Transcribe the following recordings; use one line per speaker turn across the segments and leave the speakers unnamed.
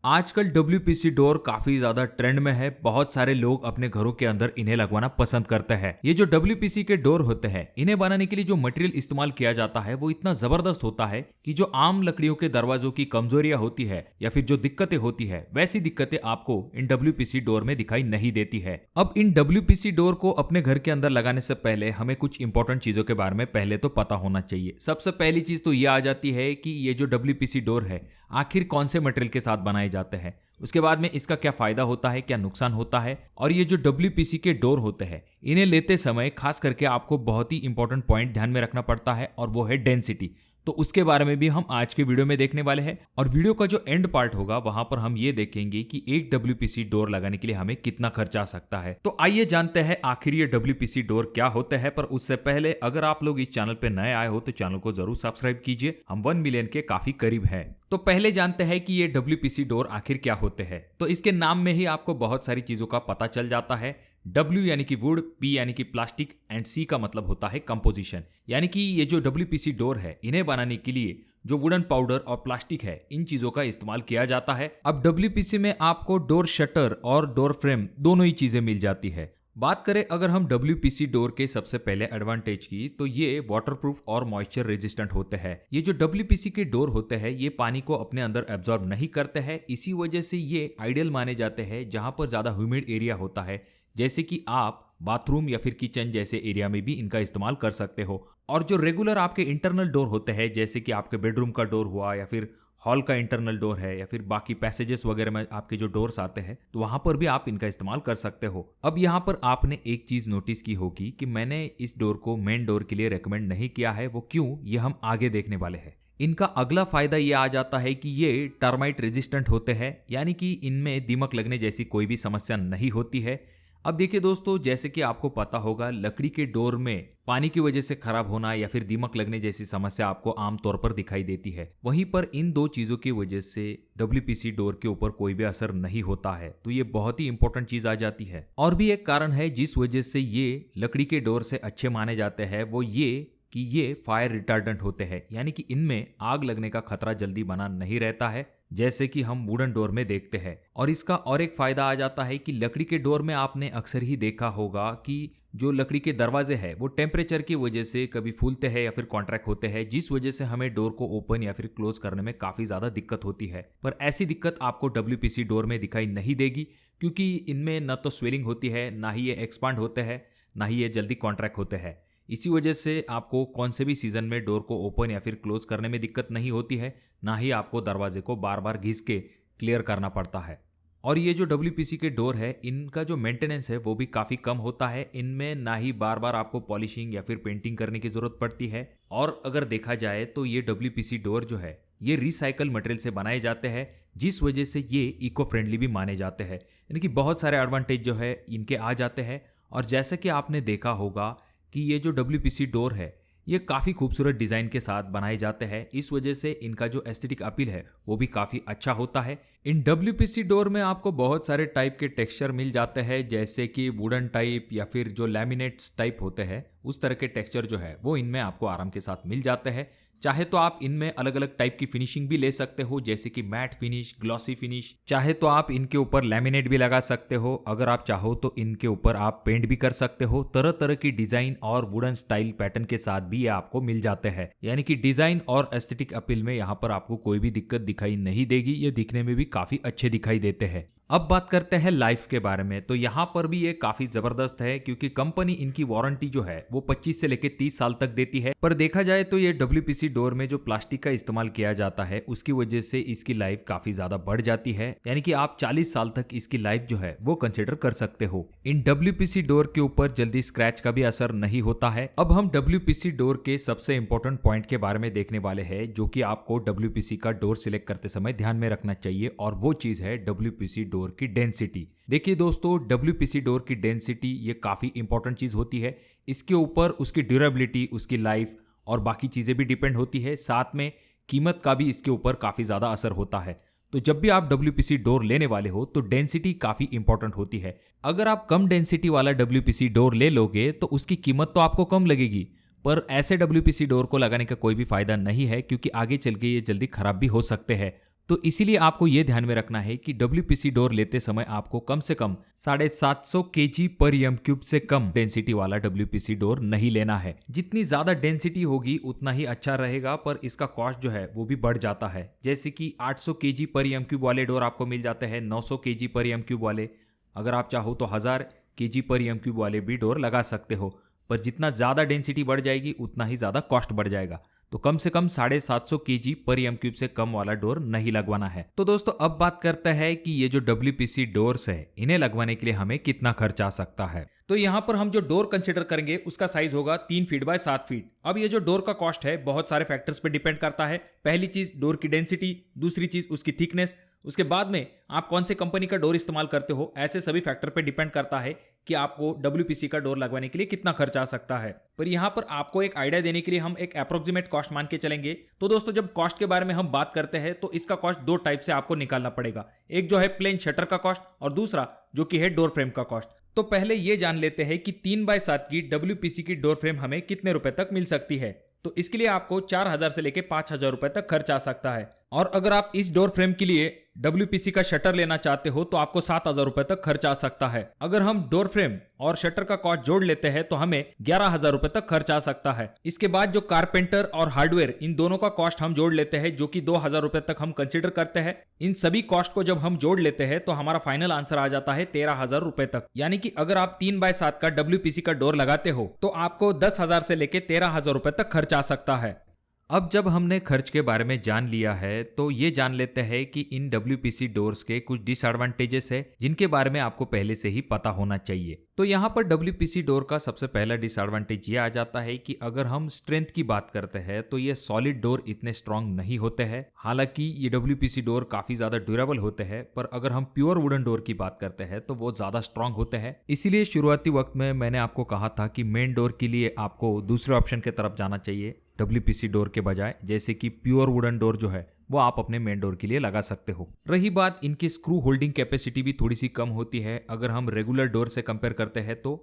आजकल WPC door काफी ज्यादा ट्रेंड में है। बहुत सारे लोग अपने घरों के अंदर इन्हें लगवाना पसंद करते हैं। ये जो WPC के डोर होते हैं, इन्हें बनाने के लिए जो मटेरियल इस्तेमाल किया जाता है वो इतना जबरदस्त होता है कि जो आम लकड़ियों के दरवाजों की कमजोरियां होती है या फिर जो दिक्कतें होती है, वैसी दिक्कतें आपको इन WPC डोर में दिखाई नहीं देती है। अब इन WPC डोर को अपने घर के अंदर लगाने से पहले हमें कुछ इंपॉर्टेंट चीजों के बारे में पहले तो पता होना चाहिए। सबसे पहली चीज तो ये आ जाती है कि ये जो WPC डोर है आखिर कौन से मटेरियल के साथ बनाए जाते हैं। उसके बाद में इसका क्या फायदा होता है, क्या नुकसान होता है। और ये जो WPC के डोर होते हैं, इन्हें लेते समय खास करके आपको बहुत ही इंपॉर्टेंट पॉइंट ध्यान में रखना पड़ता है और वो है डेंसिटी। तो उसके बारे में भी हम आज के वीडियो में देखने वाले हैं। और वीडियो का जो एंड पार्ट होगा वहां पर हम ये देखेंगे कि एक WPC डोर लगाने के लिए हमें कितना खर्चा आ सकता है। तो आइए जानते हैं आखिर ये WPC डोर क्या होते हैं। पर उससे पहले अगर आप लोग इस चैनल पे नए आए हो तो चैनल को जरूर सब्सक्राइब कीजिए। हम 1 मिलियन के काफी करीब है। तो पहले जानते हैं कि ये WPC डोर आखिर क्या होते हैं। तो इसके नाम में ही आपको बहुत सारी चीजों का पता चल जाता है। W यानी कि वुड, P यानी कि प्लास्टिक एंड C का मतलब होता है कंपोजिशन। यानी कि ये जो WPC डोर है, इन्हें बनाने के लिए जो वुडन पाउडर और प्लास्टिक है, इन चीजों का इस्तेमाल किया जाता है। अब WPC में आपको डोर शटर और डोर फ्रेम दोनों ही चीजें मिल जाती है। बात करें अगर हम WPC डोर के सबसे पहले एडवांटेज की, तो ये वाटरप्रूफ और मॉइस्चर रेजिस्टेंट होते हैं। ये जो WPC के डोर होते हैं, ये पानी को अपने अंदर एब्जॉर्ब नहीं करते हैं। इसी वजह से ये आइडियल माने जाते हैं जहां पर ज्यादा ह्यूमिड एरिया होता है, जैसे कि आप बाथरूम या फिर किचन जैसे एरिया में भी इनका इस्तेमाल कर सकते हो। और जो रेगुलर आपके इंटरनल डोर होते हैं, जैसे कि आपके बेडरूम का डोर हुआ या फिर हॉल का इंटरनल डोर है या फिर बाकी पैसेजेस वगैरह में आपके जो डोर्स आते हैं, तो वहां पर भी आप इनका इस्तेमाल कर सकते हो। अब यहाँ पर आपने एक चीज नोटिस की होगी कि मैंने इस डोर को मेन डोर के लिए रेकमेंड नहीं किया है। वो क्यों, ये हम आगे देखने वाले हैं। इनका अगला फायदा ये आ जाता है कि ये टर्माइट रेजिस्टेंट होते हैं, यानी कि इनमें दीमक लगने जैसी कोई भी समस्या नहीं होती है। अब देखिए दोस्तों, जैसे कि आपको पता होगा, लकड़ी के डोर में पानी की वजह से खराब होना या फिर दीमक लगने जैसी समस्या आपको आमतौर पर दिखाई देती है। वहीं पर इन दो चीजों की वजह से WPC डोर के ऊपर कोई भी असर नहीं होता है। तो ये बहुत ही इंपॉर्टेंट चीज आ जाती है। और भी एक कारण है जिस वजह से ये लकड़ी के डोर से अच्छे माने जाते हैं, वो ये कि ये फायर रिटार्डेंट होते हैं। यानी कि इनमें आग लगने का खतरा जल्दी बना नहीं रहता है, जैसे कि हम वुडन डोर में देखते हैं। और इसका और एक फायदा आ जाता है कि लकड़ी के डोर में आपने अक्सर ही देखा होगा कि जो लकड़ी के दरवाजे हैं वो टेम्परेचर की वजह से कभी फूलते हैं या फिर कॉन्ट्रैक्ट होते हैं, जिस वजह से हमें डोर को ओपन या फिर क्लोज करने में काफी ज्यादा दिक्कत होती है। पर ऐसी दिक्कत आपको WPC डोर में दिखाई नहीं देगी, क्योंकि इनमें न तो स्वेलिंग होती है, ना ही ये एक्सपांड होते हैं, ना ही ये जल्दी कॉन्ट्रैक्ट होते हैं। इसी वजह से आपको कौन से भी सीजन में डोर को ओपन या फिर क्लोज करने में दिक्कत नहीं होती है, ना ही आपको दरवाजे को बार बार घिस के क्लियर करना पड़ता है। और ये जो WPC के डोर है, इनका जो मेंटेनेंस है वो भी काफ़ी कम होता है। इनमें ना ही बार बार आपको पॉलिशिंग या फिर पेंटिंग करने की ज़रूरत पड़ती है। और अगर देखा जाए तो ये WPC डोर जो है, ये रिसाइकल मटेरियल से बनाए जाते हैं, जिस वजह से ये इको फ्रेंडली भी माने जाते हैं। यानी कि बहुत सारे एडवांटेज जो है इनके आ जाते हैं। और जैसे कि आपने देखा होगा कि ये जो WPC डोर है, ये काफ़ी खूबसूरत डिज़ाइन के साथ बनाए जाते हैं। इस वजह से इनका जो एस्थेटिक अपील है वो भी काफ़ी अच्छा होता है। इन WPC डोर में आपको बहुत सारे टाइप के टेक्सचर मिल जाते हैं, जैसे कि वुडन टाइप या फिर जो लैमिनेट्स टाइप होते हैं, उस तरह के टेक्सचर जो है वो इनमें आपको आराम के साथ मिल जाते हैं। चाहे तो आप इनमें अलग अलग टाइप की फिनिशिंग भी ले सकते हो, जैसे कि मैट फिनिश, ग्लॉसी फिनिश। चाहे तो आप इनके ऊपर लैमिनेट भी लगा सकते हो। अगर आप चाहो तो इनके ऊपर आप पेंट भी कर सकते हो। तरह तरह की डिजाइन और वुडन स्टाइल पैटर्न के साथ भी ये आपको मिल जाते हैं। यानी कि डिजाइन और एस्थेटिक अपील में यहाँ पर आपको कोई भी दिक्कत दिखाई नहीं देगी। ये दिखने में भी काफी अच्छे दिखाई देते हैं। अब बात करते हैं लाइफ के बारे में। तो यहाँ पर भी ये काफी जबरदस्त है, क्योंकि कंपनी इनकी वारंटी जो है वो 25 से लेकर 30 साल तक देती है। पर देखा जाए तो ये WPC डोर में जो प्लास्टिक का इस्तेमाल किया जाता है, उसकी वजह से इसकी लाइफ काफी ज्यादा बढ़ जाती है। यानी कि आप 40 साल तक इसकी लाइफ जो है वो कंसिडर कर सकते हो। इन WPC डोर के ऊपर जल्दी स्क्रैच का भी असर नहीं होता है। अब हम WPC डोर के सबसे इंपॉर्टेंट पॉइंट के बारे में देखने वाले हैं, जो कि आपको WPC का डोर सिलेक्ट करते समय ध्यान में रखना चाहिए। और वो चीज है WPC डोर की डेंसिटी। देखिए दोस्तों, WPC डोर की डेंसिटी ये काफी इंपॉर्टेंट चीज होती है। इसके ऊपर उसकी ड्यूरेबिलिटी, उसकी लाइफ और बाकी चीजें भी डिपेंड होती है। साथ में कीमत का भी इसके ऊपर काफी ज्यादा असर होता है। तो जब भी आप WPC डोर लेने वाले हो तो डेंसिटी काफी इंपॉर्टेंट होती है। अगर आप कम डेंसिटी वाला WPC डोर ले लोगे तो उसकी कीमत तो आपको कम लगेगी, पर ऐसे WPC डोर को लगाने का कोई भी फायदा नहीं है, क्योंकि आगे चल के ये जल्दी खराब भी हो सकते हैं। तो इसीलिए आपको ये ध्यान में रखना है कि WPC डोर लेते समय आपको कम से कम 750 kg पर एम क्यूब से कम डेंसिटी वाला WPC डोर नहीं लेना है। जितनी ज्यादा डेंसिटी होगी उतना ही अच्छा रहेगा, पर इसका कॉस्ट जो है वो भी बढ़ जाता है। जैसे कि 800 kg पर एम क्यूब वाले डोर आपको मिल जाते हैं, 900 kg पर एम क्यूब वाले। अगर आप चाहो तो 1000 kg पर एम क्यूब वाले भी डोर लगा सकते हो, पर जितना ज़्यादा डेंसिटी बढ़ जाएगी उतना ही ज़्यादा कॉस्ट बढ़ जाएगा। तो कम से कम 750 kg पर एम क्यूब से कम वाला डोर नहीं लगवाना है। तो दोस्तों अब बात करते हैं कि ये जो WPC डोर्स है इन्हें लगवाने के लिए हमें कितना खर्च आ सकता है। तो यहाँ पर हम जो डोर कंसिडर करेंगे उसका साइज होगा 3 फीट बाय 7 फीट। अब ये जो डोर का कॉस्ट है बहुत सारे फैक्टर्स पे डिपेंड करता है। पहली चीज डोर की डेंसिटी, दूसरी चीज उसकी थिकनेस, उसके बाद में आप कौन से कंपनी का डोर इस्तेमाल करते हो, ऐसे सभी फैक्टर पे डिपेंड करता है कि आपको WPC का डोर लगवाने के लिए कितना खर्च आ सकता है। पर यहाँ पर आपको एक आइडिया देने के लिए हम एक अप्रोक्सीमेट कॉस्ट मान के चलेंगे। तो दोस्तों जब कॉस्ट के बारे में हम बात करते हैं तो इसका कॉस्ट दो टाइप से आपको निकालना पड़ेगा। एक जो है प्लेन शटर का कॉस्ट और दूसरा जो कि है डोर फ्रेम का कॉस्ट। तो पहले ये जान लेते हैं कि 3x7 की WPC की डोर फ्रेम हमें कितने रुपए तक मिल सकती है। तो इसके लिए आपको 4000 से लेके 5000 रुपए तक खर्च आ सकता है। और अगर आप इस डोर फ्रेम के लिए WPC का शटर लेना चाहते हो तो आपको 7000 रुपए तक खर्च आ सकता है। अगर हम डोर फ्रेम और शटर का कॉस्ट जोड़ लेते हैं तो हमें 11000 रुपए तक खर्च आ सकता है। इसके बाद जो कारपेंटर और हार्डवेयर इन दोनों का कॉस्ट हम जोड़ लेते हैं जो कि 2000 रुपए तक हम कंसिडर करते हैं। इन सभी कॉस्ट को जब हम जोड़ लेते हैं तो हमारा फाइनल आंसर आ जाता है 13000 रुपए तक। यानी कि अगर आप 3x7 का WPC का डोर लगाते हो तो आपको 10,000 से लेके 13000 रुपए तक खर्च आ सकता है। अब जब हमने खर्च के बारे में जान लिया है तो ये जान लेते हैं कि इन WPC डोर्स के कुछ डिसएडवांटेजेस है जिनके बारे में आपको पहले से ही पता होना चाहिए। तो यहाँ पर WPC डोर का सबसे पहला डिसएडवांटेज ये आ जाता है कि अगर हम स्ट्रेंथ की बात करते हैं तो ये सॉलिड डोर इतने स्ट्रांग नहीं होते हैं। हालांकि ये WPC डोर काफी ज्यादा ड्यूरेबल होते हैं, पर अगर हम प्योर वुडन डोर की बात करते हैं तो वो ज्यादा स्ट्रांग होते हैं। इसीलिए शुरुआती वक्त में मैंने आपको कहा था कि मेन डोर के लिए आपको दूसरे ऑप्शन की तरफ जाना चाहिए WPC डोर के बजाय, जैसे कि प्योर वुडन डोर जो है वो आप अपने मेन डोर के लिए लगा सकते हो। रही बात इनकी स्क्रू होल्डिंग कैपेसिटी भी थोड़ी सी कम होती है अगर हम रेगुलर डोर से कंपेयर करते हैं तो।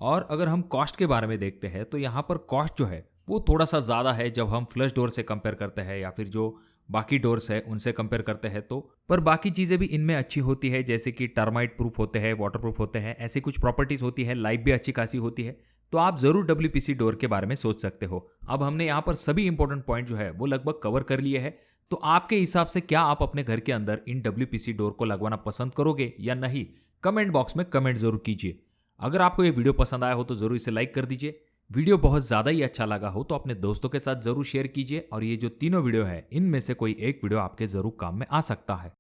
और अगर हम कॉस्ट के बारे में देखते हैं तो यहाँ पर कॉस्ट जो है वो थोड़ा सा ज़्यादा है जब हम फ्लश डोर से कंपेयर करते हैं या फिर जो बाकी डोर्स है उनसे कंपेयर करते हैं तो। पर बाकी चीज़ें भी इनमें अच्छी होती है, जैसे कि टर्माइट प्रूफ होते हैं, वाटर प्रूफ होते हैं, ऐसी कुछ प्रॉपर्टीज होती है। लाइफ भी अच्छी खासी होती है। तो आप जरूर WPC डोर के बारे में सोच सकते हो। अब हमने यहाँ पर सभी इंपॉर्टेंट पॉइंट जो है वो लगभग कवर कर लिए हैं। तो आपके हिसाब से क्या आप अपने घर के अंदर इन WPC डोर को लगवाना पसंद करोगे या नहीं, कमेंट बॉक्स में कमेंट जरूर कीजिए। अगर आपको ये वीडियो पसंद आया हो तो जरूर इसे लाइक कर दीजिए। वीडियो बहुत ज़्यादा ही अच्छा लगा हो तो अपने दोस्तों के साथ जरूर शेयर कीजिए। और ये जो तीनों वीडियो है इनमें से कोई एक वीडियो आपके जरूर काम में आ सकता है।